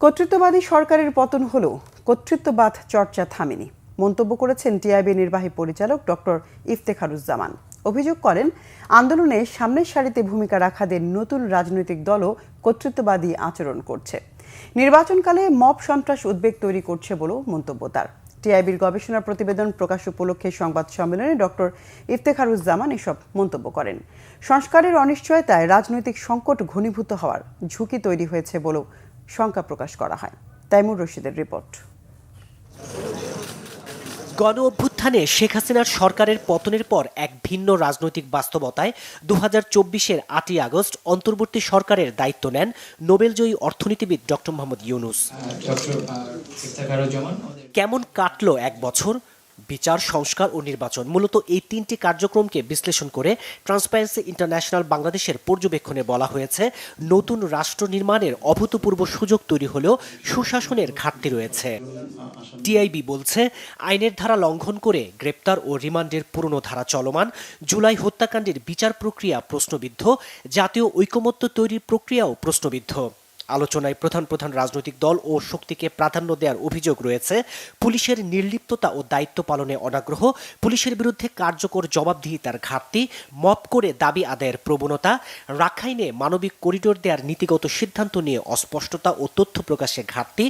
কর্তৃত্ববাদী সরকারের পতন হলেও কর্তৃত্ববাদ চর্চা থামেনি মন্তব্য করেছেন টিআইবি নির্বাহী পরিচালক ডক্টর ইফতেখারুজ্জামান। অভিযোগ করেন, আন্দোলনে সামনের সারিতে ভূমিকা রাখাদের নতুন রাজনৈতিক দলও কর্তৃত্ববাদী আচরণ করছে। নির্বাচনকালে মব সন্ত্রাস উদ্বেগ তৈরি করছে বলেও মন্তব্য তার। টিআইবির গবেষণা প্রতিবেদন প্রকাশ উপলক্ষে সংবাদ সম্মেলনে ডক্টর ইফতেখারুজ্জামান এসব মন্তব্য করেন। সংস্কারের অনিশ্চয়তায় রাজনৈতিক সংকট ঘনীভূত হওয়ার ঝুঁকি তৈরি হয়েছে বলেও শঙ্কা প্রকাশ করা হয়। তাইমুর রশিদের রিপোর্ট। গণ অভ্যুত্থানে শেখ হাসিনার সরকারের পতনের পর এক ভিন্ন রাজনৈতিক বাস্তবতায় 2024-এর 8ই আগস্ট অন্তর্বর্তী সরকারের দায়িত্ব নেন নোবেলজয়ী অর্থনীতিবিদ ডক্টর মোহাম্মদ ইউনূস। কেমন কাটলো এক বছর? বিচার, সংস্কার ও নির্বাচন, মূলত এই তিনটি কার্যক্রমকে বিশ্লেষণ করে ট্রান্সপারেন্সি ইন্টারন্যাশনাল বাংলাদেশের পর্যবেক্ষণে বলা হয়েছে, নতুন রাষ্ট্র নির্মাণের অভূতপূর্ব সুযোগ তৈরি হলেও সুশাসনের ঘাটতি রয়েছে। টিআইবি বলছে, আইনের ধারা লঙ্ঘন করে গ্রেপ্তার ও রিমান্ডের পুরনো ধারা চলমান, জুলাই হত্যাকাণ্ডের বিচার প্রক্রিয়া প্রশ্নবিদ্ধ, জাতীয় ঐকমত্য তৈরির প্রক্রিয়াও প্রশ্নবিদ্ধ। আলোচনায় প্রধান রাজনৈতিক দল ও শক্তিকে প্রাধান্য দেওয়ার অভিযোগ রয়েছে। পুলিশের নির্লিপ্ততা ও দায়িত্ব পালনে অনাগ্রহ, পুলিশের বিরুদ্ধে কার্যকর জবাবদিহিতার ঘাটতি, মপ করে দাবি আদায়ের প্রবণতা, রাখাইনে মানবিক করিডোর দেওয়ার নীতিগত সিদ্ধান্ত নিয়ে অস্পষ্টতা ও তথ্য প্রকাশে ঘাটতি,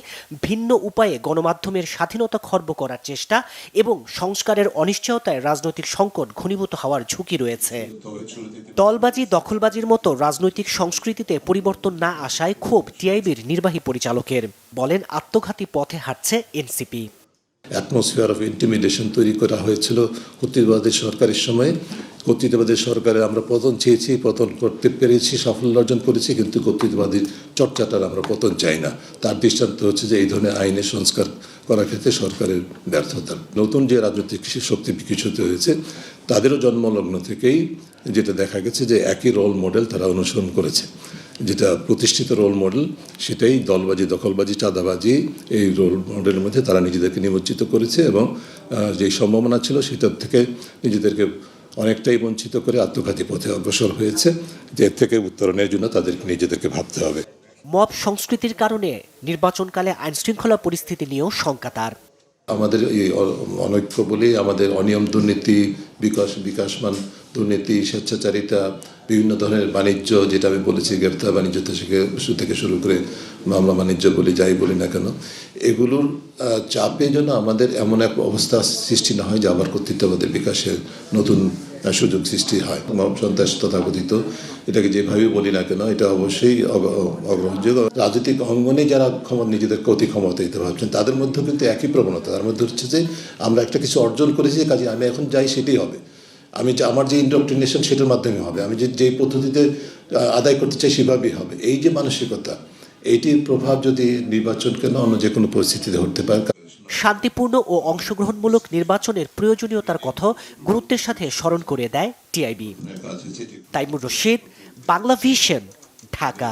ভিন্ন উপায়ে গণমাধ্যমের স্বাধীনতা খর্ব করার চেষ্টা এবং সংস্কারের অনিশ্চয়তায় রাজনৈতিক সংকট ঘনীভূত হওয়ার ঝুঁকি রয়েছে। দলবাজি, দখলবাজির মতো রাজনৈতিক সংস্কৃতিতে পরিবর্তন না আসায় ক্ষোভ টিআইবির নির্বাহী পরিচালকের। বলেন, আত্মঘাতী পথে হাঁটছে এনসিপি। অ্যাটমসফিয়ার অফ ইন্টিমিডেশন তৈরি করা হয়েছিল কর্তৃত্ববাদী সরকারের সময়। কর্তৃত্ববাদী সরকারে আমরা পতন চেয়েছি, পতন করতে পেরেছি, সাফল্য অর্জন করেছি, কিন্তু কর্তৃত্ববাদীর চর্চাটার আমরা পতন চাই না। তার দৃষ্টান্ত হচ্ছে যে এই ধরনের আইনের সংস্কার করার ক্ষেত্রে সরকারের ব্যর্থতা। নতুন যে রাজনৈতিক শক্তি বিকশিত হয়েছে তাদেরও জন্মলগ্ন থেকেই যেটা দেখা গেছে যে একই রোল মডেল তারা অনুসরণ করেছে। যেটা প্রতিষ্ঠিত রোল মডেল, সেটাই দলবাজি, দখলবাজি, চাঁদাবাজি, এই রোল মডেলের মধ্যে তারা নিজেদেরকে নিমজ্জিত করেছে এবং যেই সম্ভাবনা ছিল সেটার থেকে নিজেদেরকে অনেকটাই বঞ্চিত করে আত্মঘাতী পথে অগ্রসর হয়েছে। যে এর থেকে উত্তরণের জন্য তাদেরকে নিজেদেরকে ভাবতে হবে। মব সংস্কৃতির কারণে নির্বাচনকালে আইনশৃঙ্খলা পরিস্থিতি নিয়েও শঙ্কা তার। আমাদের এই অনৈক্য বলেই আমাদের অনিয়ম, দুর্নীতি, বিকাশমান দুর্নীতি, স্বেচ্ছাচারিতা, বিভিন্ন ধরনের বাণিজ্য, যেটা আমি বলেছি গ্রেপ্তার বাণিজ্য থেকে শুরু করে মামলা বাণিজ্য বলি, যাই বলি না কেন, এগুলোর চাপে যেন আমাদের এমন এক অবস্থা সৃষ্টি না হয় যে আবার কর্তৃত্ববাদের বিকাশের নতুন সুযোগ সৃষ্টি হয়। মব সন্ত্রাস তথাকথিত, এটাকে যেভাবে বলি না কেন, এটা অবশ্যই অগ্রহণযোগ্য। রাজনৈতিক অঙ্গনে যারা নিজেদেরকে অতি ক্ষমতায়িত ভাবছেন তাদের মধ্যেও কিন্তু একই প্রবণতা। তার মধ্যে হচ্ছে যে আমরা একটা কিছু অর্জন করেছি, কাজে আমি এখন যাই সেটাই হবে, আমার যে ইন্ডক্ট্রিনেশন সেটার মাধ্যমে হবে, আমি যে পদ্ধতিতে আদায় করতে চাই সেভাবেই হবে। এই যে মানসিকতা, এইটির প্রভাব যদি নির্বাচনকে না অন্য যে কোনো পরিস্থিতিতে হতে পারে। শান্তিপূর্ণ ও অংশগ্রহণমূলক নির্বাচনের প্রয়োজনীয়তার কথা গুরুত্বের সাথে স্মরণ করে দেয় টিআইবি। তাইমুর রশিদ, বাংলা ভিশন, ঢাকা।